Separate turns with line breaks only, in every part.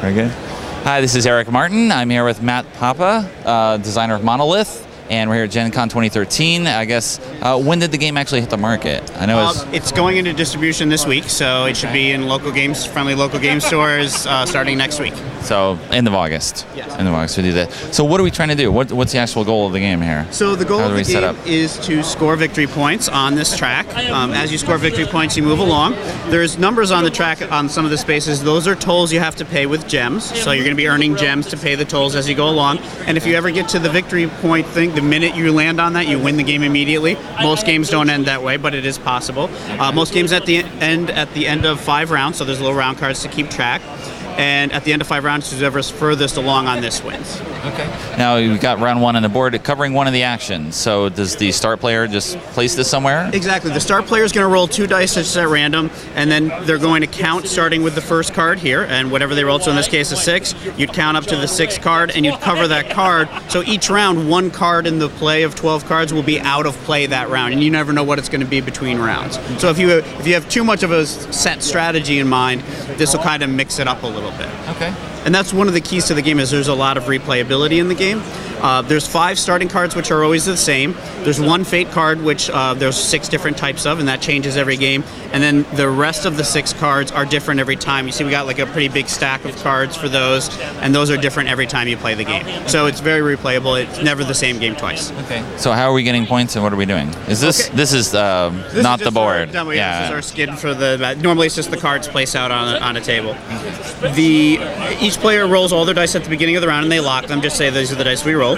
Very good. Hi, this is Eric Martin. I'm here with Matt Papa, designer of Monolith, and we're here at Gen Con 2013. I guess, when did the game actually hit the market? I know
it's going into distribution this week, so it should be in friendly local game stores starting next week.
So, end of August.
Yes.
End of August, we do that. So what are we trying to do? What's the actual goal of the game here?
So the goal of the game is to score victory points on this track. As you score victory points, you move along. There's numbers on the track on some of the spaces. Those are tolls you have to pay with gems. So you're going to be earning gems to pay the tolls as you go along. And if you ever get to the victory point thing, the minute you land on that, you win the game immediately. Most games don't end that way, but it is possible. Most games at the end of 5 rounds, so there's little round cards to keep track. And at the end of 5 rounds, whoever's furthest along on this wins.
Okay. Now you've got round 1 on the board covering one of the actions. So does the start player just place this somewhere?
Exactly. The start player is going to roll 2 dice just at random, and then they're going to count starting with the first card here, and whatever they rolled. So in this case, a 6. You'd count up to the 6th card, and you'd cover that card. So each round, 1 card in the play of 12 cards will be out of play that round, and you never know what it's going to be between rounds. So if you have too much of a set strategy in mind, this will kind of mix it up a little bit.
Okay.
And that's one of the keys to the game, is there's a lot of replayability in the game. There's 5 starting cards, which are always the same. There's 1 fate card, which there's 6 different types of, and that changes every game. And then the rest of the 6 cards are different every time. You see we got like a pretty big stack of cards for those, and those are different every time you play the game. So it's very replayable. It's never the same game twice.
Okay. So how are we getting points, and what are we doing? Is this this is not the board?
Demo, yeah. This is our skid for the. Normally it's just the cards placed out on a table. Each player rolls all their dice at the beginning of the round, and they lock them. Just say these are the dice we roll.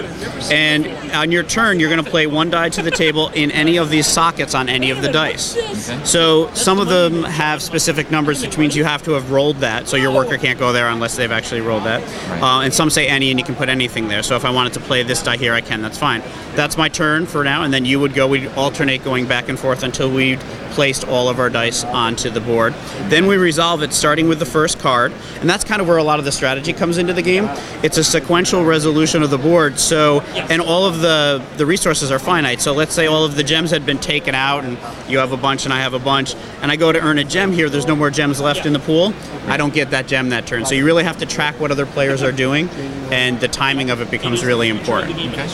And on your turn, you're going to play 1 die to the table in any of these sockets on any of the dice. Okay. So some of them have specific numbers, which means you have to have rolled that. So your worker can't go there unless they've actually rolled that. Right. And some say any, and you can put anything there. So if I wanted to play this die here, I can. That's fine. That's my turn for now, and then you would go. We'd alternate going back and forth until we placed all of our dice onto the board. Then we resolve it starting with the first card, and that's kind of where a lot of the strategy comes into the game. It's a sequential resolution of the board, and all of the resources are finite. So let's say all of the gems had been taken out, and you have a bunch and I have a bunch, and I go to earn a gem here, there's no more gems left in the pool, I don't get that gem that turn. So you really have to track what other players are doing, and the timing of it becomes really important.
Okay.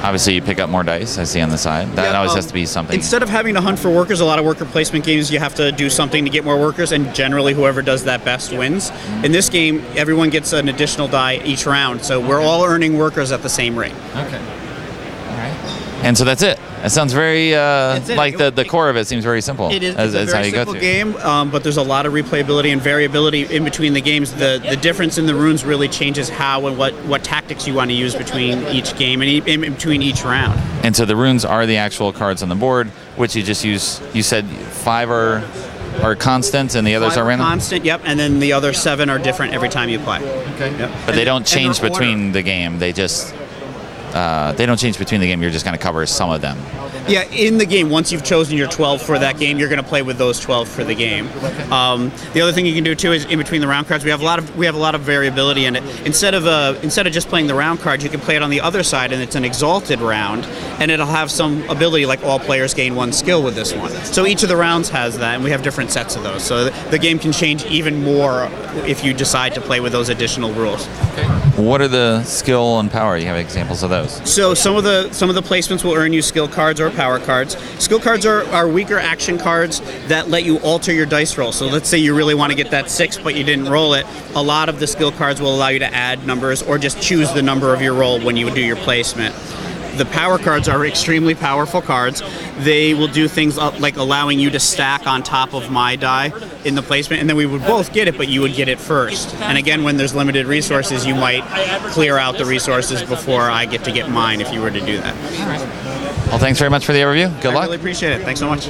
Obviously, you pick up more dice, I see on the side. That always has to be something.
Instead of having to hunt for workers, a lot of worker placement games, you have to do something to get more workers, and generally whoever does that best wins. In this game, everyone gets an additional die each round, so we're all earning workers at the same rate.
Okay. All right. And so that's it. It sounds very, like the core of it seems very simple.
It is. It's a very simple game, but there's a lot of replayability and variability in between the games. The difference in the runes really changes how and what tactics you want to use between each game and in between each round.
And so the runes are the actual cards on the board, which you just use. You said 5 are constant and the others are random?
Constant, yep, and then the other 7 are different every time you play.
Okay. Yep. But they don't change between the game. They just... they don't change between the game. You're just going to cover some of them.
Yeah, in the game, once you've chosen your 12 for that game, you're going to play with those 12 for the game. The other thing you can do too is in between the round cards, we have a lot of variability in it. Instead of just playing the round cards, you can play it on the other side, and it's an exalted round, and it'll have some ability, like all players gain 1 skill with this one. So each of the rounds has that, and we have different sets of those. So the game can change even more if you decide to play with those additional rules.
Okay. What are the skill and power? You have examples of those?
So some of the placements will earn you skill cards or power cards. Skill cards are weaker action cards that let you alter your dice roll. So let's say you really want to get that 6, but you didn't roll it. A lot of the skill cards will allow you to add numbers or just choose the number of your roll when you do your placement. The power cards are extremely powerful cards. They will do things like allowing you to stack on top of my die in the placement, and then we would both get it, but you would get it first. And again, when there's limited resources, you might clear out the resources before I get to get mine if you were to do that.
All right. Well, thanks very much for the overview. Good luck.
I really appreciate it. Thanks so much.